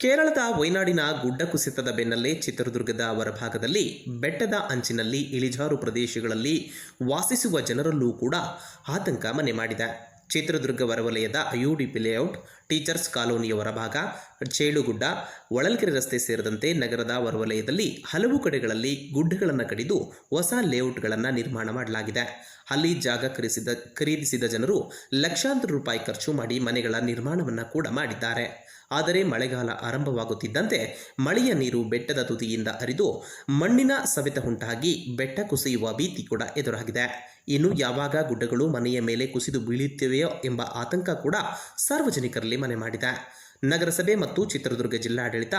ಕೇರಳದ ವೈನಾಡಿನ ಗುಡ್ಡ ಕುಸಿತದ ಬೆನ್ನಲ್ಲೇ ಚಿತ್ರದುರ್ಗದ ಹೊರಭಾಗದಲ್ಲಿ ಬೆಟ್ಟದ ಅಂಚಿನಲ್ಲಿ ಇಳಿಜಾರು ಪ್ರದೇಶಗಳಲ್ಲಿ ವಾಸಿಸುವ ಜನರಲ್ಲೂ ಕೂಡ ಆತಂಕ ಮನೆ ಮಾಡಿದೆ. ಚಿತ್ರದುರ್ಗ ಹೊರವಲಯದ ಐಯುಡಿಪಿ ಲೇಔಟ್, ಟೀಚರ್ಸ್ ಕಾಲೋನಿಯ ಹೊರಭಾಗ, ಚೇಳುಗುಡ್ಡ, ಹೊಳಲ್ಕೆರೆ ರಸ್ತೆ ಸೇರಿದಂತೆ ನಗರದ ಹೊರವಲಯದಲ್ಲಿ ಹಲವು ಕಡೆಗಳಲ್ಲಿ ಗುಡ್ಡಗಳನ್ನು ಕಡಿದು ಹೊಸ ಲೇಔಟ್ಗಳನ್ನು ನಿರ್ಮಾಣ ಮಾಡಲಾಗಿದೆ. ಅಲ್ಲಿ ಜಾಗ ಖರೀದಿಸಿದ ಜನರು ಲಕ್ಷಾಂತರ ರೂಪಾಯಿ ಖರ್ಚು ಮಾಡಿ ಮನೆಗಳ ನಿರ್ಮಾಣವನ್ನು ಕೂಡ ಮಾಡಿದ್ದಾರೆ. ಆದರೆ ಮಳೆಗಾಲ ಆರಂಭವಾಗುತ್ತಿದ್ದಂತೆ ಮಳೆಯ ನೀರು ಬೆಟ್ಟದ ತುದಿಯಿಂದ ಹರಿದು ಮಣ್ಣಿನ ಸವೆತ ಉಂಟಾಗಿ ಬೆಟ್ಟ ಕುಸಿಯುವ ಭೀತಿ ಕೂಡ ಎದುರಾಗಿದೆ. ಇನ್ನು ಯಾವಾಗ ಗುಡ್ಡಗಳು ಮನೆಯ ಮೇಲೆ ಕುಸಿದು ಬೀಳುತ್ತಿವೆಯೋ ಎಂಬ ಆತಂಕ ಕೂಡ ಸಾರ್ವಜನಿಕರಲ್ಲಿ ಮನೆ ಮಾಡಿದೆ. ನಗರಸಭೆ ಮತ್ತು ಚಿತ್ರದುರ್ಗ ಜಿಲ್ಲಾಡಳಿತ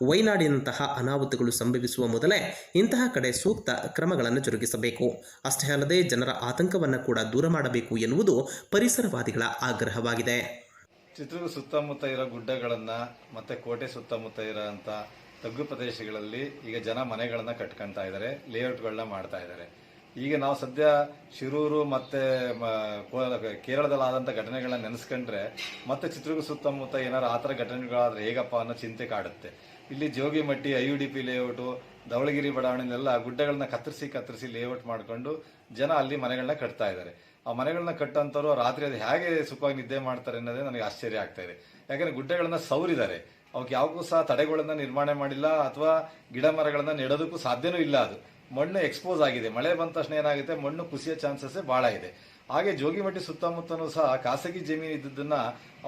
ವೈನಾಡಿನಂತಹ ಅನಾಹುತಗಳು ಸಂಭವಿಸುವ ಮೊದಲೇ ಇಂತಹ ಕಡೆ ಸೂಕ್ತ ಕ್ರಮಗಳನ್ನು ಜರುಗಿಸಬೇಕು. ಅಷ್ಟೇ ಅಲ್ಲದೆ ಜನರ ಆತಂಕವನ್ನು ಕೂಡ ದೂರ ಮಾಡಬೇಕು ಎನ್ನುವುದು ಪರಿಸರವಾದಿಗಳ ಆಗ್ರಹವಾಗಿದೆ. ಚಿತ್ರದುರ್ಗ ಸುತ್ತಮುತ್ತ ಇರೋ ಗುಡ್ಡಗಳನ್ನು ಮತ್ತು ಕೋಟೆ ಸುತ್ತಮುತ್ತ ಇರೋಂಥ ತಗ್ಗು ಪ್ರದೇಶಗಳಲ್ಲಿ ಈಗ ಜನ ಮನೆಗಳನ್ನು ಕಟ್ಕೊಳ್ತಾ ಇದ್ದಾರೆ, ಲೇಔಟ್ಗಳನ್ನ ಮಾಡ್ತಾ ಇದ್ದಾರೆ. ಈಗ ನಾವು ಸದ್ಯ ಶಿರೂರು ಮತ್ತು ಕೇರಳದಲ್ಲಾದಂಥ ಘಟನೆಗಳನ್ನ ನೆನೆಸ್ಕೊಂಡ್ರೆ ಮತ್ತೆ ಚಿತ್ರದುರ್ಗ ಸುತ್ತಮುತ್ತ ಏನಾರು ಆ ಥರ ಘಟನೆಗಳಾದರೆ ಹೇಗಪ್ಪ ಅನ್ನೋ ಚಿಂತೆ ಕಾಡುತ್ತೆ. ಇಲ್ಲಿ ಜೋಗಿಮಟ್ಟಿ, ಐಯುಡಿಪಿ ಲೇಔಟು, ಧವಳಗಿರಿ ಬಡಾವಣೆಲ್ಲ ಗುಡ್ಡಗಳನ್ನ ಕತ್ತರಿಸಿ ಲೇಔಟ್ ಮಾಡಿಕೊಂಡು ಜನ ಅಲ್ಲಿ ಮನೆಗಳನ್ನ ಕಟ್ತಾ ಇದ್ದಾರೆ. ಆ ಮನೆಗಳನ್ನ ಕಟ್ಟಂತವ್ರು ರಾತ್ರಿ ಅದು ಹೇಗೆ ಸುಖವಾಗಿ ನಿದ್ದೆ ಮಾಡ್ತಾರೆ ಅನ್ನೋದೇ ನನಗೆ ಆಶ್ಚರ್ಯ ಆಗ್ತಾ ಇದೆ. ಯಾಕಂದ್ರೆ ಗುಡ್ಡಗಳನ್ನ ಸೌರಿದ್ದಾರೆ, ಅವಕ್ಕೆ ಯಾವಾಗೂ ಸಹ ತಡೆಗಳನ್ನ ನಿರ್ಮಾಣ ಮಾಡಿಲ್ಲ ಅಥವಾ ಗಿಡ ಮರಗಳನ್ನ ನೆಡೋದಕ್ಕೂ ಸಾಧ್ಯನೂ ಇಲ್ಲ. ಅದು ಮಣ್ಣು ಎಕ್ಸ್ಪೋಸ್ ಆಗಿದೆ, ಮಳೆ ಬಂದ ತಕ್ಷಣ ಏನಾಗುತ್ತೆ, ಮಣ್ಣು ಕುಸಿಯೋ ಚಾನ್ಸಸ್ ಬಹಳ ಇದೆ. ಹಾಗೆ ಜೋಗಿಮಟ್ಟಿ ಸುತ್ತಮುತ್ತನೂ ಸಹ ಖಾಸಗಿ ಜಮೀನು ಇದ್ದದನ್ನ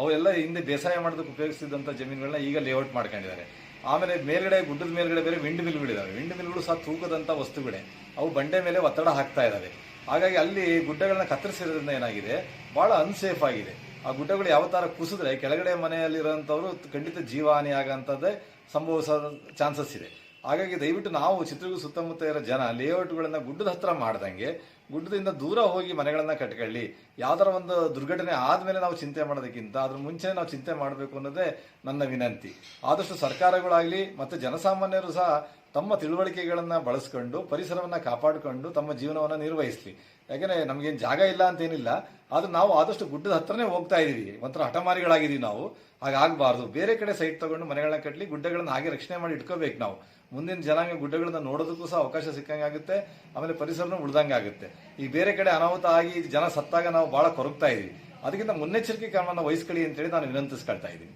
ಅವೆಲ್ಲ ಹಿಂದೆ ಬೇಸಾಯ ಮಾಡೋದಕ್ಕೆ ಉಪಯೋಗಿಸಿದಂಥ ಜಮೀನುಗಳನ್ನ ಈಗ ಲೇಔಟ್ ಮಾಡ್ಕೊಂಡಿದ್ದಾರೆ. ಆಮೇಲೆ ಮೇಲ್ಗಡೆ ಗುಡ್ಡದ ಮೇಲ್ಗಡೆ ಬೇರೆ ವಿಂಡ್ ಮಿಲ್ಗಳಿದಾವೆ. ವಿಂಡ್ ಮಿಲ್ಗಳು ಸಹ ತೂಕದಂಥ ವಸ್ತುಗಳೇ, ಅವು ಬಂಡೆ ಮೇಲೆ ಒತ್ತಡ ಹಾಕ್ತಾ ಇದ್ದಾವೆ. ಹಾಗಾಗಿ ಅಲ್ಲಿ ಗುಡ್ಡಗಳನ್ನ ಕತ್ತರಿಸಿರೋದ್ರಿಂದ ಏನಾಗಿದೆ, ಬಹಳ ಅನ್ಸೇಫ್ ಆಗಿದೆ. ಆ ಗುಡ್ಡಗಳು ಯಾವ ತರ ಕುಸಿದ್ರೆ ಕೆಳಗಡೆ ಮನೆಯಲ್ಲಿರೋಂಥವ್ರು ಖಂಡಿತ ಜೀವಹಾನಿ ಆಗಂಥದ್ದೇ ಸಂಭವಿಸೋ ಚಾನ್ಸಸ್ ಇದೆ. ಹಾಗಾಗಿ ದಯವಿಟ್ಟು ನಾವು ಚಿತ್ರದುರ್ಗ ಸುತ್ತಮುತ್ತ ಇರೋ ಜನ ಲೇಔಟ್ಗಳನ್ನ ಗುಡ್ಡದ ಹತ್ರ ಮಾಡ್ದಂಗೆ ಗುಡ್ಡದಿಂದ ದೂರ ಹೋಗಿ ಮನೆಗಳನ್ನ ಕಟ್ಕೊಳ್ಳಿ. ಯಾವ್ದಾರ ಒಂದು ದುರ್ಘಟನೆ ಆದ್ಮೇಲೆ ನಾವು ಚಿಂತೆ ಮಾಡೋದಕ್ಕಿಂತ ಅದ್ರ ಮುಂಚೆ ನಾವು ಚಿಂತೆ ಮಾಡಬೇಕು ಅನ್ನೋದೇ ನನ್ನ ವಿನಂತಿ. ಆದಷ್ಟು ಸರ್ಕಾರಗಳಾಗ್ಲಿ ಮತ್ತೆ ಜನಸಾಮಾನ್ಯರು ಸಹ ತಮ್ಮ ತಿಳುವಳಿಕೆಗಳನ್ನ ಬಳಸ್ಕೊಂಡು ಪರಿಸರವನ್ನ ಕಾಪಾಡಿಕೊಂಡು ತಮ್ಮ ಜೀವನವನ್ನ ನಿರ್ವಹಿಸ್ಲಿ. ಯಾಕಂದ್ರೆ ನಮ್ಗೇನು ಜಾಗ ಇಲ್ಲ ಅಂತೇನಿಲ್ಲ, ಆದ್ರೂ ನಾವು ಆದಷ್ಟು ಗುಡ್ಡದ ಹತ್ರನೇ ಹೋಗ್ತಾ ಇದೀವಿ, ಒಂಥರ ಹಠಮಾರಿಗಳಾಗಿದೀವಿ ನಾವು. ಹಾಗಾಗಬಾರ್ದು. ಬೇರೆ ಕಡೆ ಸೈಟ್ ತಗೊಂಡು ಮನೆಗಳನ್ನ ಕಟ್ಟಲಿ, ಗುಡ್ಡಗಳನ್ನ ಹಾಗೆ ರಕ್ಷಣೆ ಮಾಡಿ ಇಟ್ಕೋಬೇಕು. ನಾವು ಮುಂದಿನ ಜನಾಂಗ ಗುಡ್ಡಗಳನ್ನ ನೋಡೋದಕ್ಕೂ ಸಹ ಅವಕಾಶ ಸಿಕ್ಕಂಗಾಗುತ್ತೆ, ಆಮೇಲೆ ಪರಿಸರನೂ ಉಳ್ದಂಗಾಗುತ್ತೆ. ಈ ಬೇರೆ ಕಡೆ ಅನಾಹುತ ಆಗಿ ಜನ ಸತ್ತಾಗ ನಾವು ಬಹಳ ಕೊರಗ್ತಾ ಇದೀವಿ. ಅದಕ್ಕಿಂತ ಮುನ್ನೆಚ್ಚರಿಕೆ ಕ್ರಮವನ್ನು ವಹಿಸ್ಕೊಳ್ಳಿ ಅಂತೇಳಿ ನಾನು ವಿನಂತಿಸ್ಕೊಳ್ತಾ ಇದ್ದೀನಿ.